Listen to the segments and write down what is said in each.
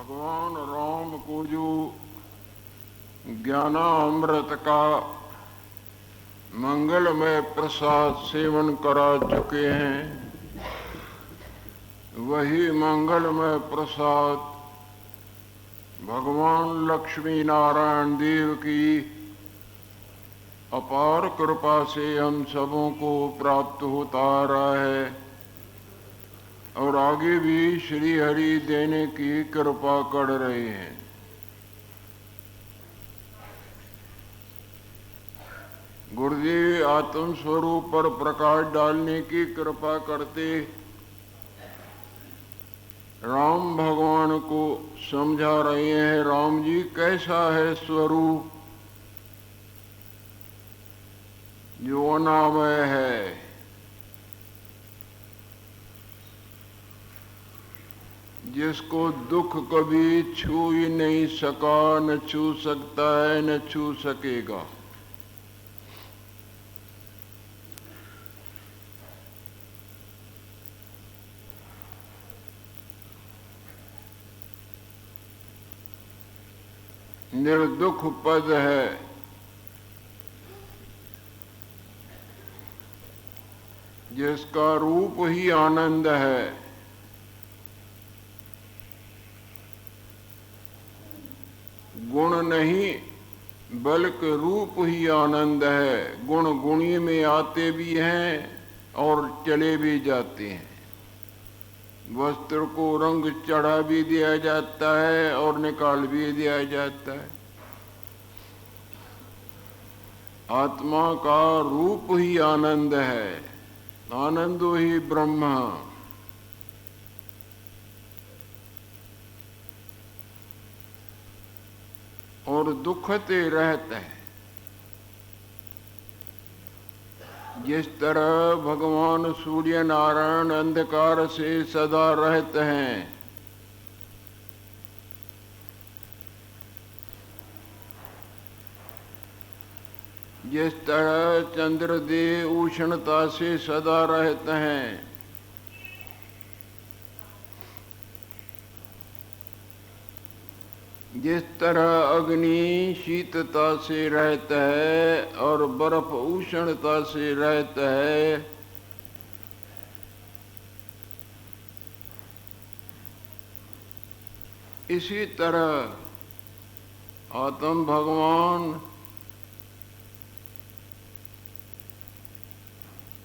भगवान राम को जो ज्ञानामृत का मंगलमय प्रसाद सेवन करा चुके हैं, वही मंगलमय प्रसाद भगवान लक्ष्मी नारायण देव की अपार कृपा से हम सबों को प्राप्त होता आ रहा है और आगे भी श्री हरि देने की कृपा कर रहे हैं। गुरुदेव आत्म स्वरूप पर प्रकाश डालने की कृपा करते राम भगवान को समझा रहे हैं। राम जी कैसा है स्वरूप, जो अनामय है, जिसको दुख कभी छू ही नहीं सका, न छू सकता है, न छू सकेगा। निर्दुख पद है, जिसका रूप ही आनंद है। गुण नहीं बल्कि रूप ही आनंद है। गुण गुणी में आते भी हैं और चले भी जाते हैं। वस्त्र को रंग चढ़ा भी दिया जाता है और निकाल भी दिया जाता है। आत्मा का रूप ही आनंद है, आनंदो ही ब्रह्म। और दुखते रहता है। जिस तरह भगवान सूर्य नारायण अंधकार से सदा रहते हैं, जिस तरह चंद्रदेव उष्णता से सदा रहते हैं, जिस तरह अग्नि शीतता से रहता है और बर्फ उष्णता से रहता है, इसी तरह आत्म भगवान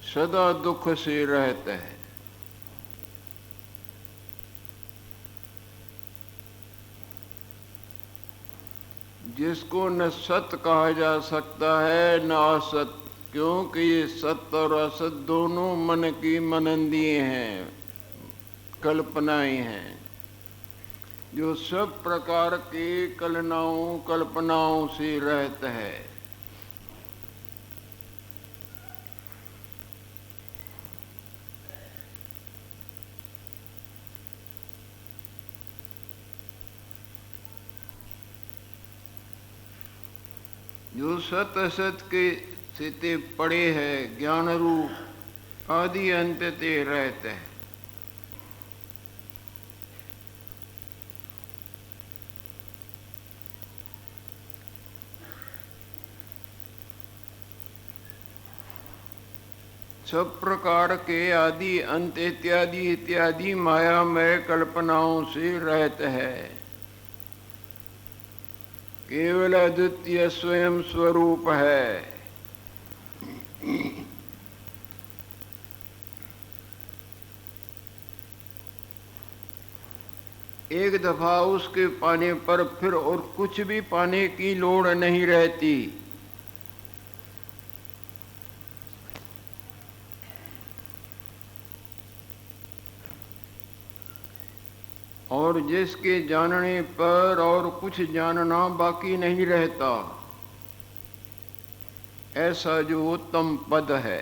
सदा दुख से रहता है। जिसको न सत कहा जा सकता है न असत, क्योंकि ये सत्य और असत दोनों मन की मनंदिए हैं, कल्पनाएं हैं, जो सब प्रकार के कल्पनाओं से रहता है। जो सत असत के से पड़े है, ज्ञान रूप आदि अंत ते रहते हैं। सब प्रकार के आदि अंत इत्यादि इत्यादि मायामय कल्पनाओं से रहते हैं। केवल अद्वितीय स्वयं स्वरूप है। एक दफा उसके पाने पर फिर और कुछ भी पाने की लोड़ नहीं रहती। और जिसके जानने पर और कुछ जानना बाकी नहीं रहता, ऐसा जो उत्तम पद है,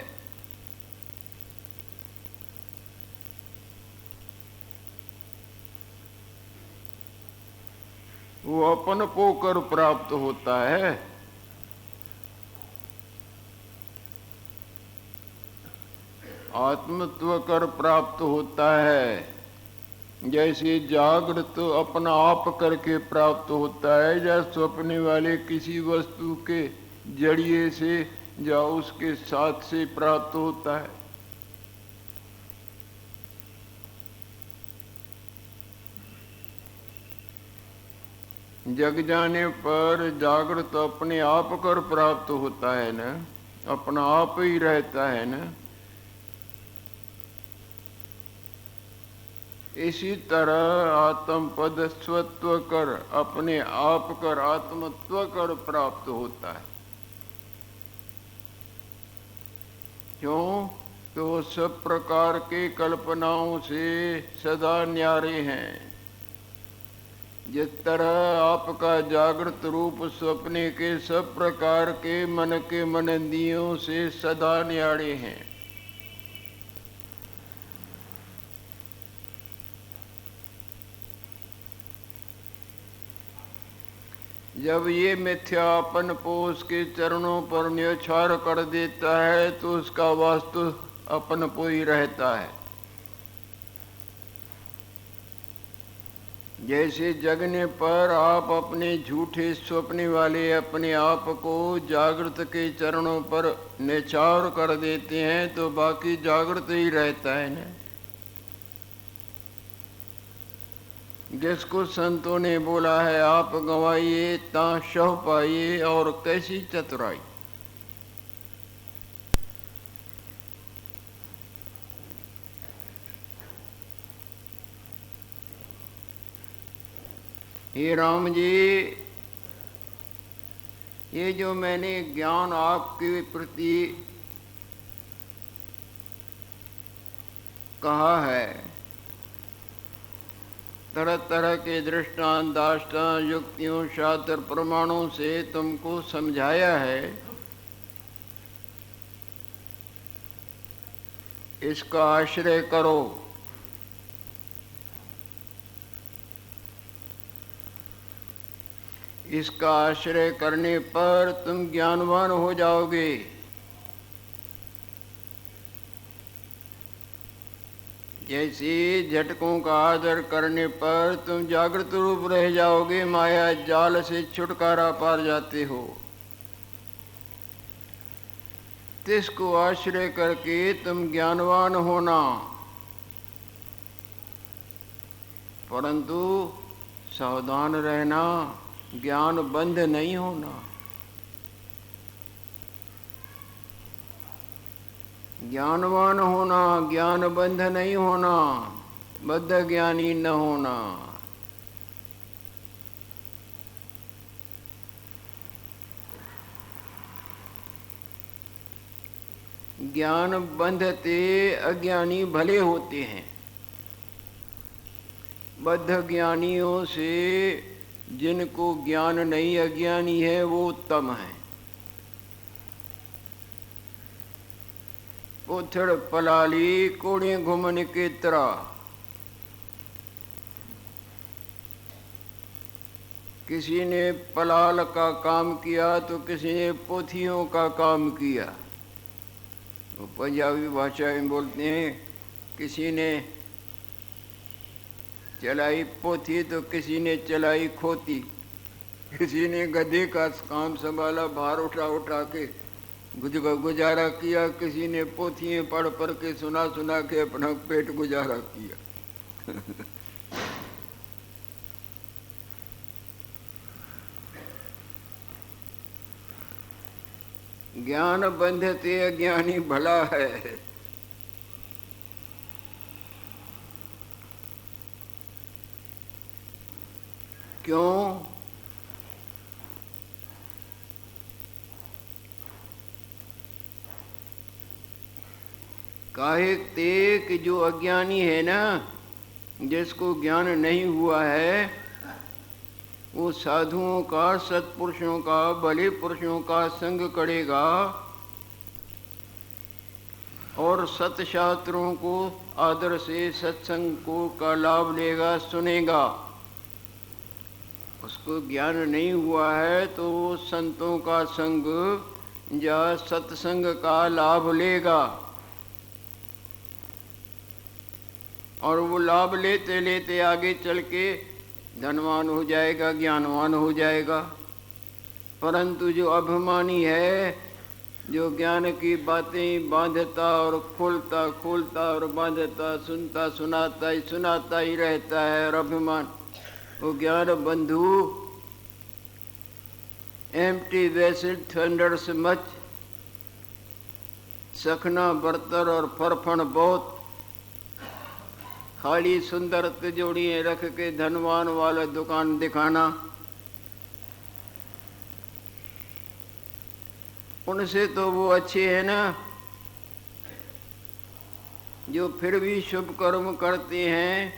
वो अपन को कर प्राप्त होता है। आत्मत्व कर प्राप्त होता है। जैसे जागृत अपना आप करके प्राप्त होता है, या स्वप्न वाले किसी वस्तु के जरिए से या उसके साथ से प्राप्त होता है। जग जाने पर जागृत अपने आप कर प्राप्त होता है ना, अपना आप ही रहता है ना। इसी तरह आत्म पद स्वत्व कर अपने आप कर आत्मत्व कर प्राप्त होता है। क्यों? तो सब प्रकार के कल्पनाओं से सदा न्यारे हैं। जिस तरह आपका जागृत रूप स्वप्ने के सब प्रकार के मन के मनंदियों से सदा न्यारे हैं। जब ये मिथ्यापन पोष के चरणों पर न्योछावर कर देता है तो उसका वास्तु अपन को ही रहता है। जैसे जगने पर आप अपने झूठे स्वप्न वाले अपने आप को जागृत के चरणों पर न्योछावर कर देते हैं तो बाकी जागृत ही रहता है ना। जिसको संतों ने बोला है आप गंवाइए ता शव पाइए, और कैसी चतुराई। हे राम जी, ये जो मैंने ज्ञान आपके प्रति कहा है, तरह तरह के दृष्टांत दाष्टान युक्तियों शास्त्र प्रमाणों से तुमको समझाया है, इसका आश्रय करो। इसका आश्रय करने पर तुम ज्ञानवान हो जाओगे। जैसे झटकों का आदर करने पर तुम जागृत रूप रह जाओगे, माया जाल से छुटकारा पा जाते हो। तिसको आश्रय करके तुम ज्ञानवान होना, परंतु सावधान रहना, ज्ञान बंध नहीं होना। ज्ञानवान होना, ज्ञान बंध नहीं होना, बद्ध ज्ञानी न होना। ज्ञान बंधते अज्ञानी भले होते हैं। बद्ध ज्ञानियों से जिनको ज्ञान नहीं अज्ञानी है वो उत्तम है। पोथड़ पलाली कोड़े घुमन के तरह, किसी ने पलाल का काम किया तो किसी ने पोथियों का काम किया। वो पंजाबी भाषा में बोलते हैं, किसी ने चलाई पोथी तो किसी ने चलाई खोती। किसी ने गधे का काम संभाला, भार उठा उठा के गुजारा किया, किसी ने पोथियां पढ़ पढ़ के सुना सुना के अपना पेट गुजारा किया। ज्ञान बंधते अज्ञानी भला है। क्यों? काहे ते कि जो अज्ञानी है ना, जिसको ज्ञान नहीं हुआ है, वो साधुओं का, सत्पुरुषों का, भले पुरुषों का संग करेगा और सत्शास्त्रों को आदर से सत्संग को का लाभ लेगा, सुनेगा। उसको ज्ञान नहीं हुआ है तो संतों का संग या सत्संग का लाभ लेगा और वो लाभ लेते लेते आगे चल के धनवान हो जाएगा, ज्ञानवान हो जाएगा। परंतु जो अभिमानी है, जो ज्ञान की बातें बांधता और खोलता खोलता और बांधता, सुनता सुनाता ही रहता है, और अभिमान, वो ज्ञान बंधु एम्प्टी वेसल थंडर्स मच, सखना बर्तर और फरफण बहुत, खाली सुंदर तिजोड़ियाँ रख के धनवान वाला दुकान दिखाना, उनसे तो वो अच्छे हैं ना जो फिर भी शुभ कर्म करते हैं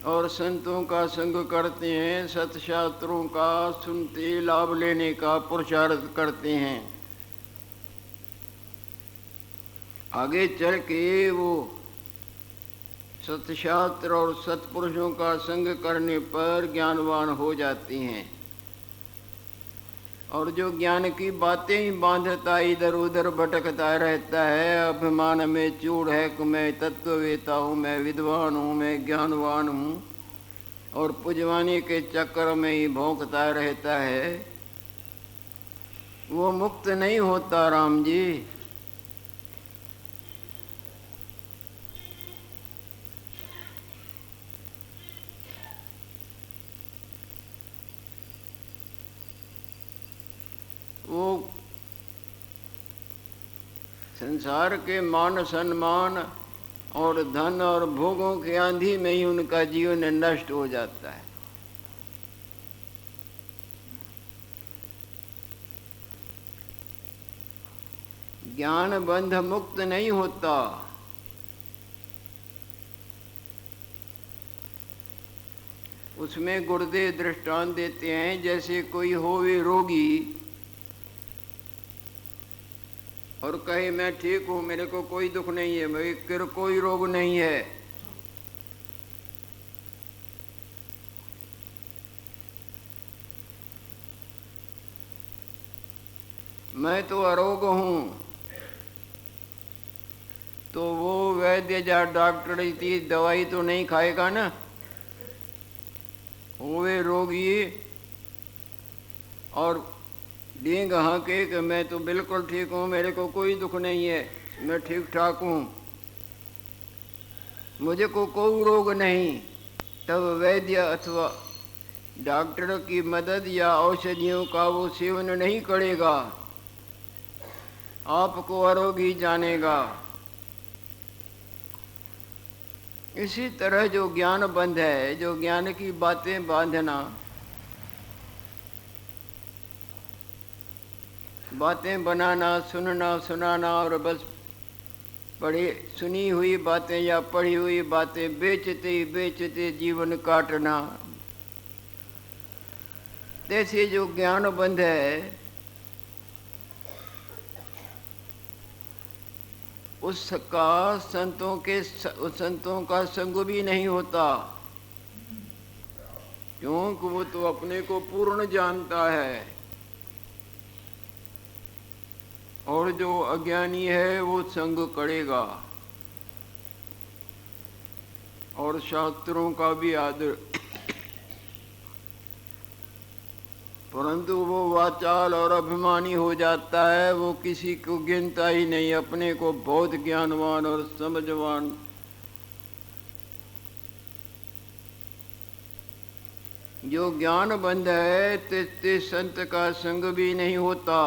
और संतों का संग करते हैं, सतशास्त्रों का सुनते लाभ लेने का पुरुषार्थ करते हैं। आगे चल के वो सतशास्त्र और सत्पुरुषों का संग करने पर ज्ञानवान हो जाते हैं। और जो ज्ञान की बातें ही बांधता इधर उधर भटकता रहता है, अभिमान में चूड़ है कि मैं तत्ववेता हूँ, मैं विद्वान हूँ, मैं ज्ञानवान हूँ, और पुजवानी के चक्कर में ही भौंकता रहता है, वो मुक्त नहीं होता राम जी। वो संसार के मान सम्मान और धन और भोगों की आंधी में ही उनका जीवन नष्ट हो जाता है। ज्ञान बंध मुक्त नहीं होता। उसमें गुरुदेव दृष्टांत देते हैं, जैसे कोई होवे रोगी और कहे मैं ठीक हूँ, मेरे को कोई दुख नहीं है, मेरे कोई रोग नहीं है, मैं तो अरोग हूँ, तो वो वैद्य या डॉक्टर की दवाई तो नहीं खाएगा ना। होवे रोगी और डींग हाँके कि मैं तो बिल्कुल ठीक हूँ, मेरे को कोई दुख नहीं है, मैं ठीक ठाक हूँ, मुझे को कोई रोग नहीं, तब वैद्य अथवा डॉक्टर की मदद या औषधियों का वो सेवन नहीं करेगा, आपको आरोगी जानेगा। इसी तरह जो ज्ञान बंध है, जो ज्ञान की बातें बांधना, बातें बनाना, सुनना सुनाना और बस पढ़ी सुनी हुई बातें या पढ़ी हुई बातें बेचते बेचते जीवन काटना, ऐसे जो ज्ञान बंध है, उसका संतों का संग भी नहीं होता, क्योंकि वो तो अपने को पूर्ण जानता है, और जो अज्ञानी है वो संग करेगा और शास्त्रों का भी आदर, परंतु वो वाचाल और अभिमानी हो जाता है, वो किसी को गिनता ही नहीं, अपने को बहुत ज्ञानवान और समझवान। जो ज्ञान बंध है ते संत का संग भी नहीं होता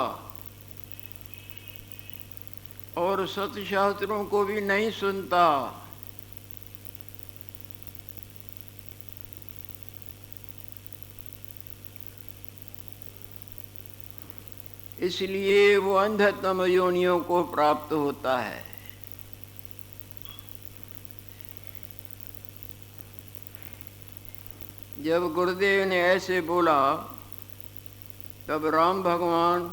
और सतशास्त्रों को भी नहीं सुनता। इसलिए वो अंधतम योनियों को प्राप्त होता है। जब गुरुदेव ने ऐसे बोला, तब राम भगवान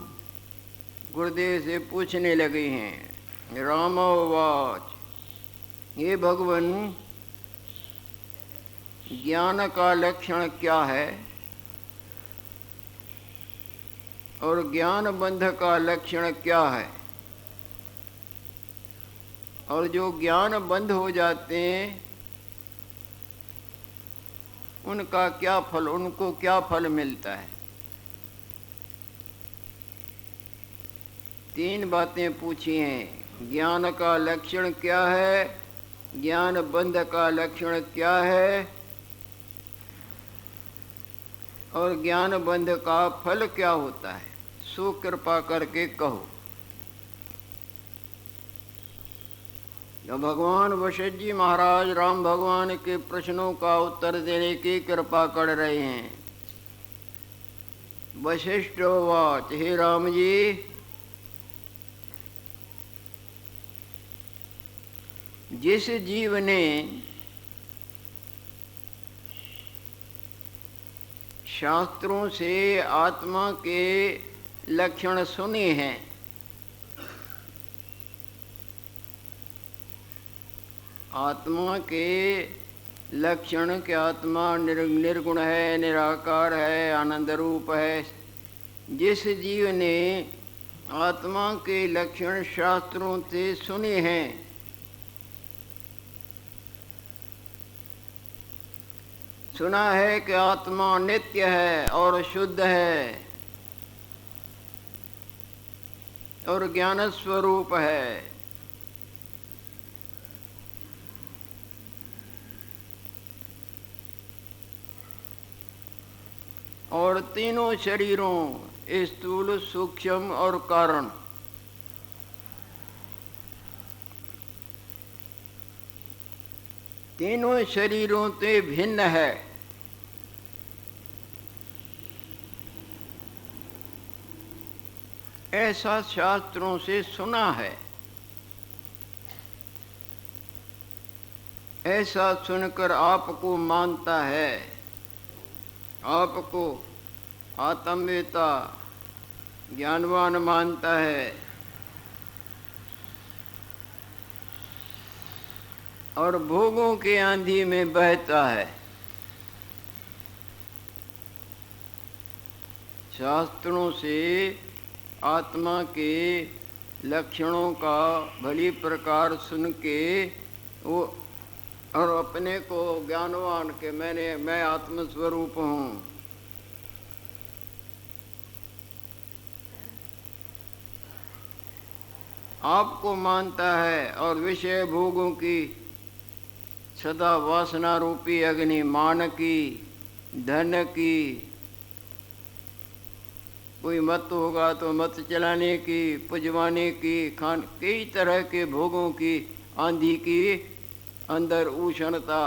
गुरुदेव से पूछने लगे हैं। रामोवाच, ये भगवान, ज्ञान का लक्षण क्या है और ज्ञान बंध का लक्षण क्या है? और जो ज्ञान बंध हो जाते हैं उनका क्या फल, उनको क्या फल मिलता है। 3 बातें पूछी हैं। ज्ञान का लक्षण क्या है, ज्ञान बंध का लक्षण क्या है, और ज्ञान बंध का फल क्या होता है। सो कृपा करके कहो। तो भगवान वशिष्ठ जी महाराज राम भगवान के प्रश्नों का उत्तर देने की कृपा कर रहे हैं। वशिष्ठोवाच, हे राम जी, जिस जीव ने शास्त्रों से आत्मा के लक्षण सुने हैं, आत्मा के लक्षण के आत्मा निर्गुण है, निराकार है, आनंद रूप है, जिस जीव ने आत्मा के लक्षण शास्त्रों से सुने हैं, सुना है कि आत्मा नित्य है और शुद्ध है और ज्ञान स्वरूप है, और तीनों शरीरों स्थूल, सूक्ष्म और कारण, तीनों शरीरों से भिन्न है, ऐसा शास्त्रों से सुना है। ऐसा सुनकर आपको मानता है, आपको आत्मवेता ज्ञानवान मानता है और भोगों के आंधी में बहता है। शास्त्रों से आत्मा के लक्षणों का भली प्रकार सुन के वो और अपने को ज्ञानवान के मैं आत्मस्वरूप हूँ, आपको मानता है और विषय भोगों की सदा वासना रूपी अग्नि, मान की, धन की, कोई मत होगा तो मत चलाने की, पुजवाने की, खान कई तरह के भोगों की आंधी की अंदर उष्णता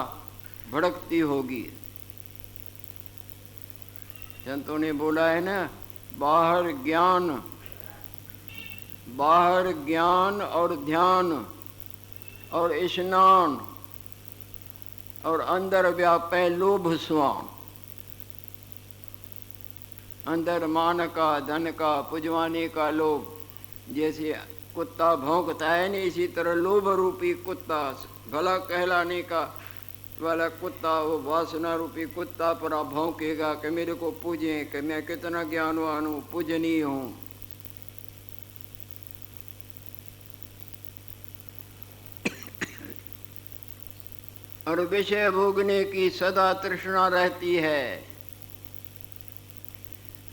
भड़कती होगी। संतों ने बोला है ना, बाहर ज्ञान और ध्यान और स्नान और अंदर व्यापे लोभ स्वान। अंदर मान का, धन का, पुजवाने का लोभ। जैसे कुत्ता भौंकता है नहीं, इसी तरह लोभ रूपी कुत्ता, भला कहलाने का वाला कुत्ता, वो वासना रूपी कुत्ता पर भौंकेगा कि मेरे को पूजें, कि मैं कितना ज्ञानवान हूँ, पूजनीय हूँ। और विषय भोगने की सदा तृष्णा रहती है।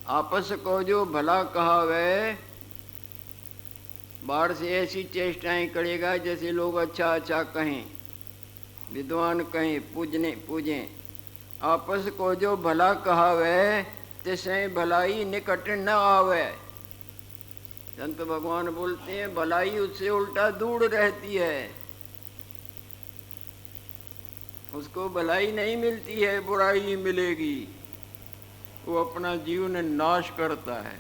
आपस को जो भला कहावे, बाहर से ऐसी चेष्टाएं करेगा जैसे लोग अच्छा अच्छा कहें, विद्वान कहें, पूजें। आपस को जो भला कहावे, तिसे भलाई निकट न आवे। संत भगवान बोलते हैं, भलाई उससे उल्टा दूर रहती है, उसको भलाई नहीं मिलती है, बुराई मिलेगी। वो अपना जीवन नाश करता है।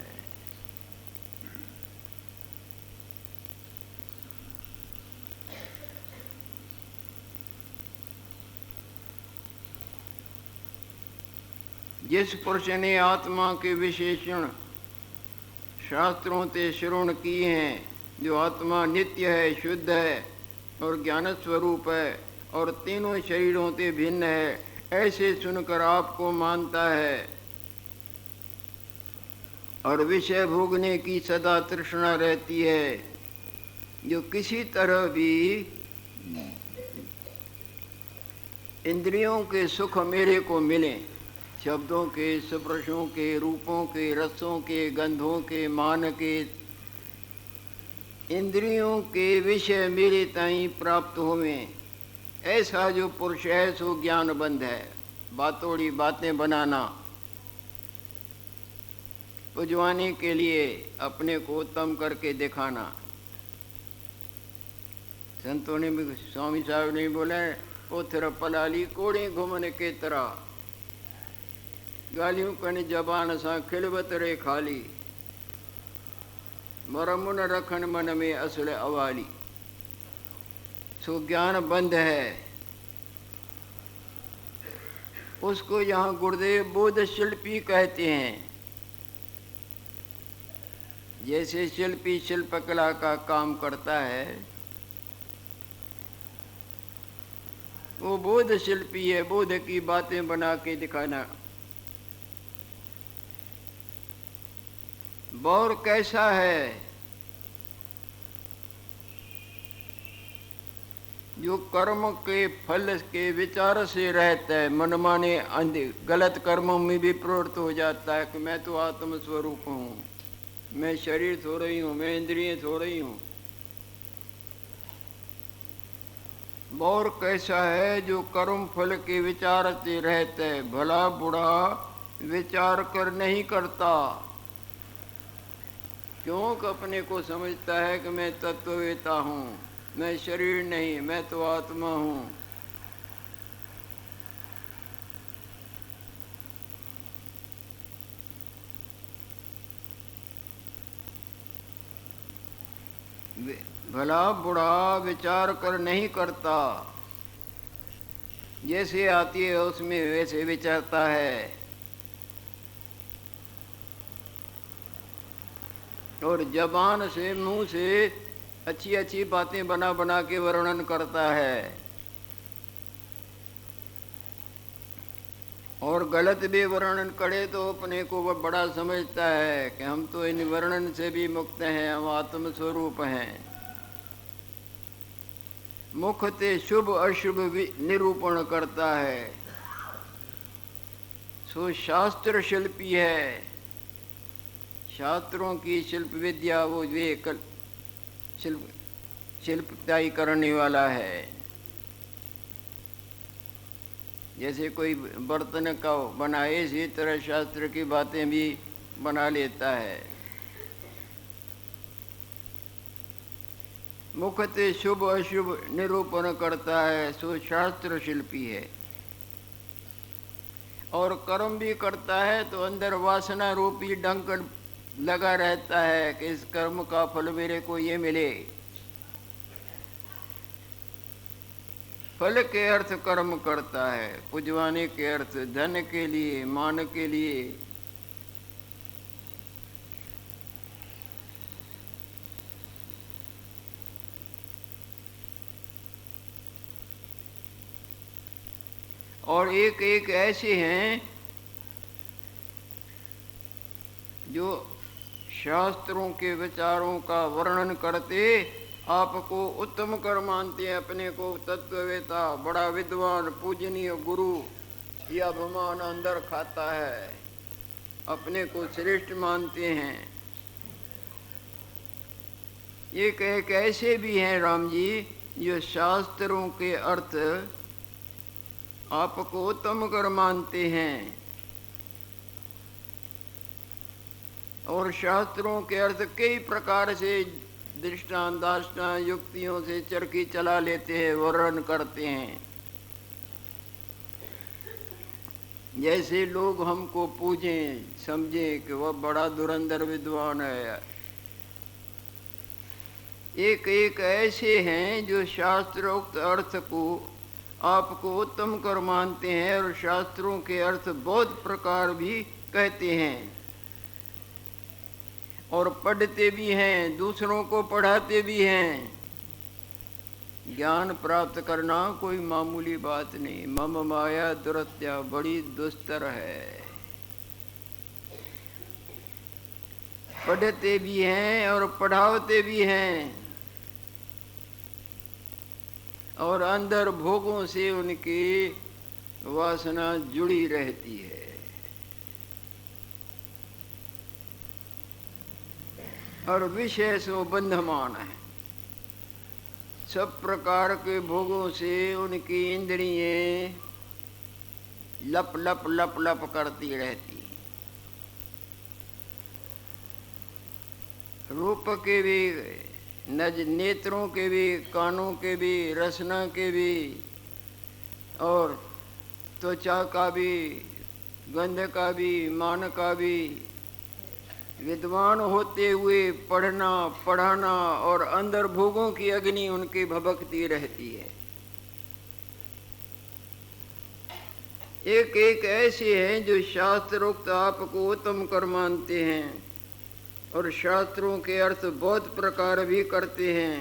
जिस पुरुष ने आत्मा के विशेषण शास्त्रों से श्रवण किए हैं, जो आत्मा नित्य है, शुद्ध है और ज्ञान स्वरूप है और तीनों शरीरों से भिन्न है, ऐसे सुनकर आपको मानता है और विषय भोगने की सदा तृष्णा रहती है, जो किसी तरह भी इंद्रियों के सुख मेरे को मिले, शब्दों के, स्पर्शों के, रूपों के, रसों के, गंधों के, मान के, इंद्रियों के विषय मेरे ताई प्राप्त होवें, ऐसा जो पुरुष है सो ज्ञानबंध है। बातोड़ी बातें बनाना, पुजवाने के लिए अपने को उत्तम करके दिखाना। संतों ने भी, स्वामी साहब ने बोला, पोथर पलाली कोड़े घुमन के तरह, गालियों कन जबान सा खिलवत रे खाली, मरमुन रखन मन में असल अवाली। सो ज्ञान बंद है, उसको यहाँ गुरुदेव बोध शिल्पी कहते हैं। जैसे शिल्पी शिल्पकला का काम करता है, वो बोध शिल्पी है, बोध की बातें बना के दिखाना। बौर कैसा है? जो कर्म के फल के विचार से रहता है, मनमाने गलत कर्मों में भी प्रवृत्त हो जाता है कि मैं तो आत्म स्वरूप हूँ, मैं शरीर थोड़ा ही हूँ, मैं इंद्रिय थोड़ा ही हूँ। बौर कैसा है? जो कर्म फल के विचार से रहता है, भला बुरा विचार कर नहीं करता, क्योंकि अपने को समझता है कि मैं तत्ववेता हूँ, मैं शरीर नहीं, मैं तो आत्मा हूँ। भला बुरा विचार कर नहीं करता, जैसे आती है उसमें वैसे विचारता है, और जबान से, मुंह से अच्छी अच्छी बातें बना बना के वर्णन करता है, और गलत भी वर्णन करे तो अपने को वह बड़ा समझता है कि हम तो इन वर्णन से भी मुक्त हैं, हम आत्म स्वरूप हैं। मुख ते शुभ अशुभ निरूपण करता है, सो शास्त्र शिल्पी है। शास्त्रों की शिल्प विद्या वो वे शिल्पताई करने वाला है। जैसे कोई बर्तन का बनाए, इसी तरह शास्त्र की बातें भी बना लेता है। मुख से शुभ अशुभ निरूपण करता है, सो शास्त्र शिल्पी है। और कर्म भी करता है तो अंदर वासना रूपी डंक लगा रहता है कि इस कर्म का फल मेरे को ये मिले। फल के अर्थ कर्म करता है, पुजवाने के अर्थ धन के लिए, मान के लिए। और एक एक ऐसे हैं जो शास्त्रों के विचारों का वर्णन करते आपको उत्तम कर मानते हैं, अपने को तत्ववेता, बड़ा विद्वान, पूजनीय गुरु, यह अभिमान अंदर खाता है, अपने को श्रेष्ठ मानते हैं। एक एक ऐसे भी हैं राम जी जो शास्त्रों के अर्थ आपको उत्तम कर मानते हैं, और शास्त्रों के अर्थ कई प्रकार से दृष्टांत दाष्टान युक्तियों से चरखी चला लेते हैं, वर्णन करते हैं। जैसे लोग हमको पूजें, समझें कि वह बड़ा धुरंधर विद्वान है। एक एक ऐसे हैं जो शास्त्रोक्त अर्थ को आपको उत्तम कर मानते हैं, और शास्त्रों के अर्थ बहुत प्रकार भी कहते हैं, और पढ़ते भी हैं, दूसरों को पढ़ाते भी हैं। ज्ञान प्राप्त करना कोई मामूली बात नहीं। मम माया दुरत्या बड़ी दुस्तर है। पढ़ते भी हैं और पढ़ाते भी हैं, और अंदर भोगों से उनकी वासना जुड़ी रहती है। और विषय से बंधमान है। सब प्रकार के भोगों से उनकी इंद्रियें लप लप लप लप करती रहती। रूप के भी, नेत्रों के भी, कानों के भी, रसना के भी, और त्वचा का भी, गंध का भी, मान का भी। विद्वान होते हुए पढ़ना पढ़ाना और अंदर भोगों की अग्नि उनकी भभकती रहती है। एक एक ऐसे हैं जो शास्त्रोक्त आपको उत्तम कर मानते हैं और शास्त्रों के अर्थ बहुत प्रकार भी करते हैं,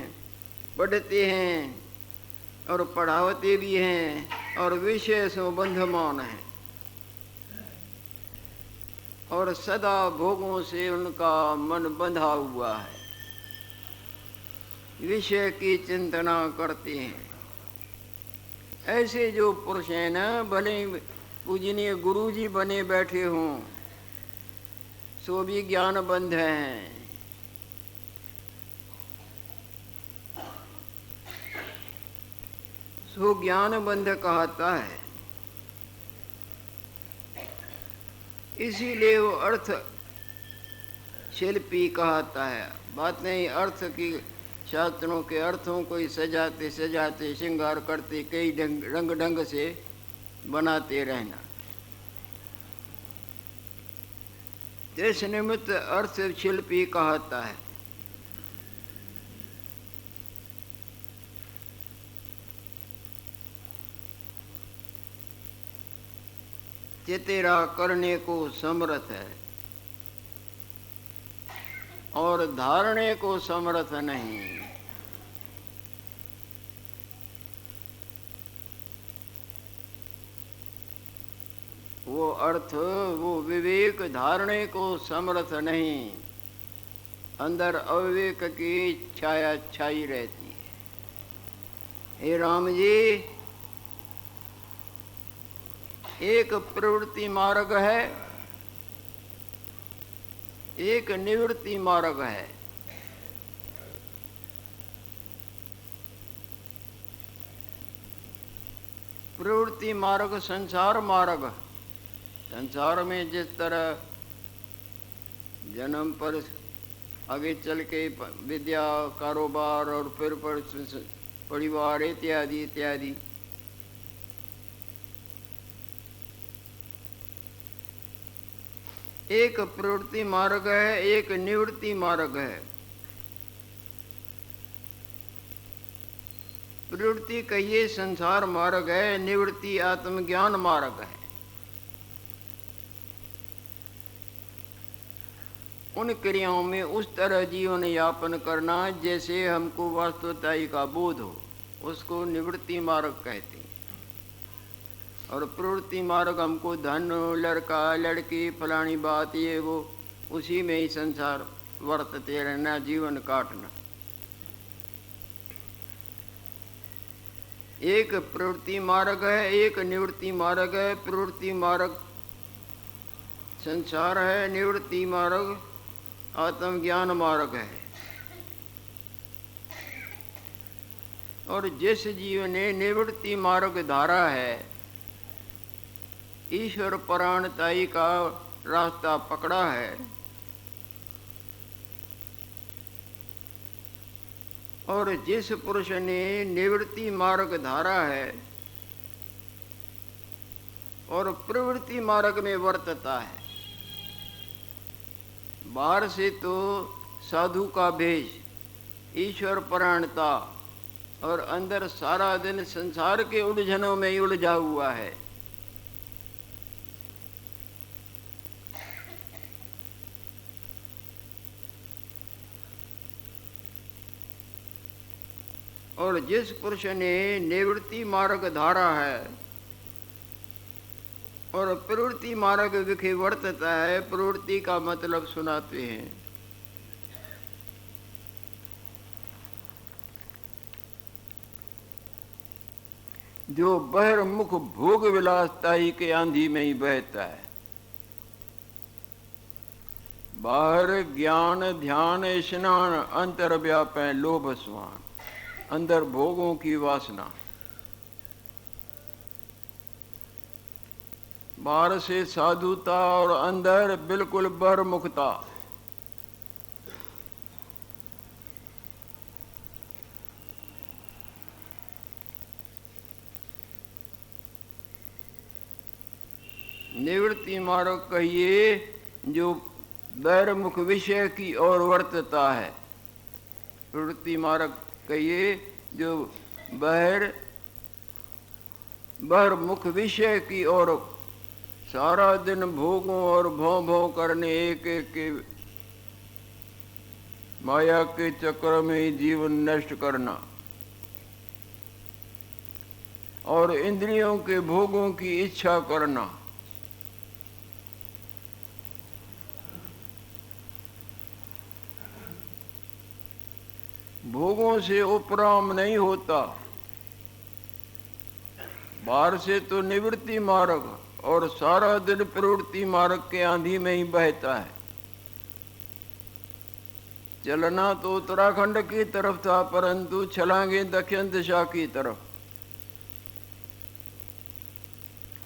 पढ़ते हैं और पढ़ावते भी हैं और विषय से बंधमान है और सदा भोगों से उनका मन बंधा हुआ है। विषय की चिंतना करते हैं। ऐसे जो पुरुष हैं ना, भले पूजनीय गुरु जी बने बैठे हों, सो भी ज्ञान बंध हैं। सो ज्ञान बंध कहता है। इसीलिए वो अर्थ शिल्पी कहता है। बात नहीं अर्थ की, शास्त्रों के अर्थों को सजाते सजाते श्रृंगार करते कई रंग ढंग से बनाते रहना। इस निमित्त अर्थ शिल्पी कहता है। तेरा करने को समर्थ है और धारणे को समर्थ नहीं। वो अर्थ, वो विवेक धारणे को समर्थ नहीं। अंदर अविवेक की छाया छाई रहती है। हे राम जी, एक प्रवृत्ति मार्ग है, एक निवृत्ति मार्ग है। प्रवृत्ति मार्ग संसार मार्ग। संसार में जिस तरह जन्म पर आगे चल के विद्या, कारोबार और फिर परिवार इत्यादि इत्यादि, एक प्रवृत्ति मार्ग है, एक निवृत्ति मार्ग है। प्रवृत्ति कहिए संसार मार्ग है, निवृत्ति आत्मज्ञान मार्ग है। उन क्रियाओं में उस तरह जीवन यापन करना जैसे हमको वास्तवताई का बोध हो, उसको निवृत्ति मार्ग कहते हैं। और प्रवृत्ति मार्ग हमको धन, लड़का, लड़की, फलानी बात, ये वो, उसी में ही संसार वर्तते रहना, जीवन काटना। एक प्रवृत्ति मार्ग है, एक निवृत्ति मार्ग है। प्रवृत्ति मार्ग संसार है, निवृत्ति मार्ग आत्मज्ञान मार्ग है। और जिस जीव ने निवृत्ति मार्ग धारा है, ईश्वर परायणताई का रास्ता पकड़ा है, और जिस पुरुष ने निवृत्ति मार्ग धारा है और प्रवृत्ति मार्ग में वर्तता है, बाहर से तो साधु का भेष, ईश्वर परायणता, और अंदर सारा दिन संसार के उलझनों में ही उलझा हुआ है। और जिस पुरुष ने निवृत्ति मार्ग धारा है और प्रवृत्ति मार्ग विखे वर्तता है, प्रवृत्ति का मतलब सुनाते हैं। जो बहिर्मुख भोग विलासताई के आंधी में ही बहता है। बाहर ज्ञान ध्यान स्नान, अंतर व्यापै लोभ स्वान, अंदर भोगों की वासना। बाहर से साधुता और अंदर बिल्कुल बहिर्मुखता। निवृत्ति मार्ग कहिए जो बहिर्मुख विषय की ओर वर्तता है। प्रवृत्ति मार्ग कहिए जो बहिर्मुख विषय की ओर सारा दिन भोगों और भों भों करने एक एक के माया के चक्र में ही जीवन नष्ट करना और इंद्रियों के भोगों की इच्छा करना। भोगों से उपराम नहीं होता। बाहर से तो निवृत्ति मार्ग और सारा दिन प्रवृत्ति मार्ग के आंधी में ही बहता है। चलना तो उत्तराखंड की तरफ था, परंतु छलांगे दक्षिण दिशा की तरफ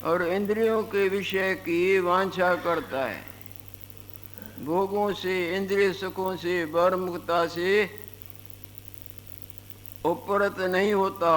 और इंद्रियों के विषय की वांछा करता है। भोगों से, इंद्रिय सुखों से, बहिर्मुखता से उपरत नहीं होता।